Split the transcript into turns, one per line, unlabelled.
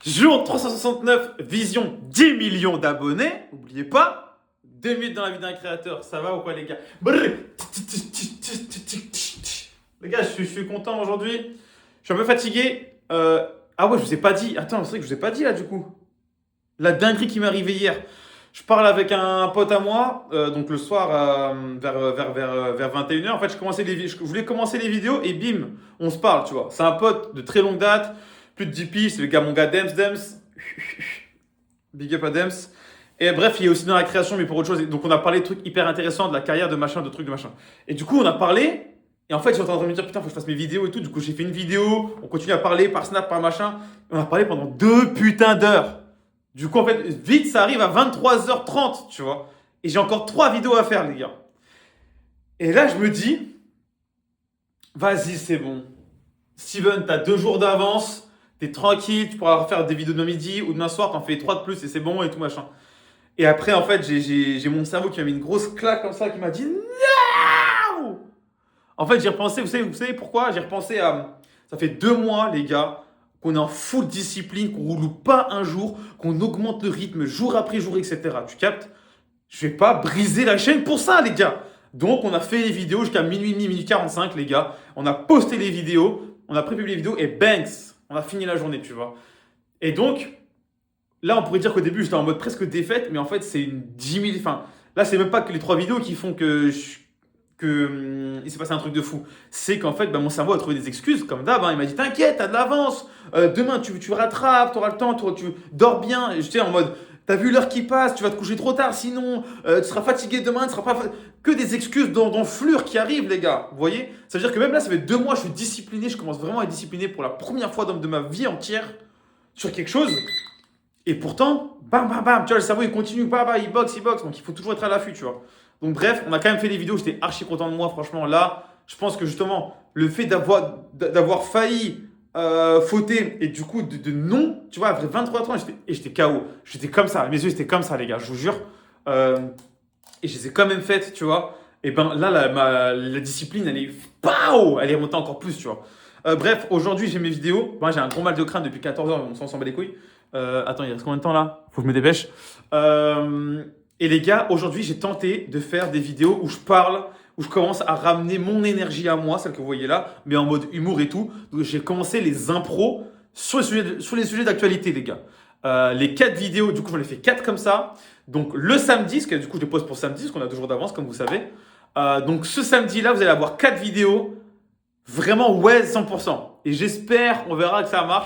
Jour 369, vision 10 millions d'abonnés. N'oubliez pas, 2 minutes dans la vie d'un créateur. Ça va ou quoi, les gars? Brrr. Les gars, je suis content aujourd'hui. Je suis un peu fatigué. Ah ouais, je vous ai pas dit. Attends, c'est vrai que je vous ai pas dit là, du coup. La dinguerie qui m'est arrivée hier. Je parle avec un pote à moi, donc le soir vers 21h. En fait, je voulais commencer les vidéos et bim, on se parle, tu vois. C'est un pote de très longue date, plus de 10 piges, c'est le gars, mon gars Dems, Dems. Big up à Dems. Et bref, il est aussi dans la création, mais pour autre chose. Et donc, on a parlé de trucs hyper intéressants, de la carrière, de machin, de trucs, de machin. Et du coup, on a parlé. Et en fait, j'étais en train de me dire, putain, faut que je fasse mes vidéos et tout. Du coup, j'ai fait une vidéo. On continue à parler par Snap, par machin. Et on a parlé pendant 2 putains d'heures. Du coup, en fait, vite, ça arrive à 23h30, tu vois. Et j'ai encore 3 vidéos à faire, les gars. Et là, je me dis, vas-y, c'est bon. Steven, t'as 2 jours d'avance. T'es tranquille, tu pourras faire des vidéos de midi ou demain soir, t'en fais 3 de plus et c'est bon et tout machin. Et après, en fait, j'ai mon cerveau qui m'a mis une grosse claque comme ça, qui m'a dit non. En fait, j'ai repensé, vous savez pourquoi? J'ai repensé à. Ça fait 2 mois, les gars, qu'on est en full discipline, qu'on roule pas un jour, qu'on augmente le rythme jour après jour, etc. Tu captes? Je vais pas briser la chaîne pour ça, les gars. Donc, on a fait les vidéos jusqu'à minuit et demi, minuit 45, les gars. On a posté les vidéos, on a prépublié les vidéos et banks, on a fini la journée, tu vois. Et donc, là, on pourrait dire qu'au début, j'étais en mode presque défaite, mais en fait, c'est une 10 000. Enfin, là, c'est même pas que les 3 vidéos qui font il s'est passé un truc de fou. C'est qu'en fait, bah, mon cerveau a trouvé des excuses, comme d'hab. Hein. Il m'a dit t'inquiète, t'as de l'avance. Demain, tu rattrapes, t'auras le temps, tu dors bien. Et j'étais en mode t'as vu l'heure qui passe, tu vas te coucher trop tard, sinon tu seras fatigué demain, tu seras pas. Que des excuses dans fleur qui arrivent, les gars. Vous voyez? Ça veut dire que même là, ça fait 2 mois, je suis discipliné, je commence vraiment à être discipliné pour la première fois de ma vie entière sur quelque chose. Et pourtant, bam, bam, bam, tu vois, le cerveau il continue, bam, bam, il boxe, il boxe. Donc il faut toujours être à l'affût, tu vois. Donc bref, on a quand même fait les vidéos, j'étais archi content de moi, franchement. Là, je pense que justement, le fait d'avoir failli fauter et du coup de non, tu vois, après 23 ans, j'étais KO. J'étais comme ça, mes yeux étaient comme ça, les gars, je vous jure. Euh, et je les ai quand même faites, tu vois. Et ben là, la discipline, elle est montée encore plus, tu vois. Bref, aujourd'hui, j'ai mes vidéos. Moi, j'ai un gros mal de crâne depuis 14 heures, on s'en bat les couilles. Attends, il reste combien de temps là? Faut que je me dépêche. Et les gars, aujourd'hui, j'ai tenté de faire des vidéos où je parle, où je commence à ramener mon énergie à moi, celle que vous voyez là, mais en mode humour et tout. Donc, j'ai commencé les impros sur les sujets d'actualité, les gars. Les 4 vidéos, du coup, j'en ai fait 4 comme ça. Donc, le samedi, parce que du coup, je les pose pour samedi, parce qu'on a 2 jours d'avance, comme vous savez. Donc, ce samedi-là, vous allez avoir 4 vidéos. Vraiment, ouais, 100%. Et j'espère, on verra que ça marche.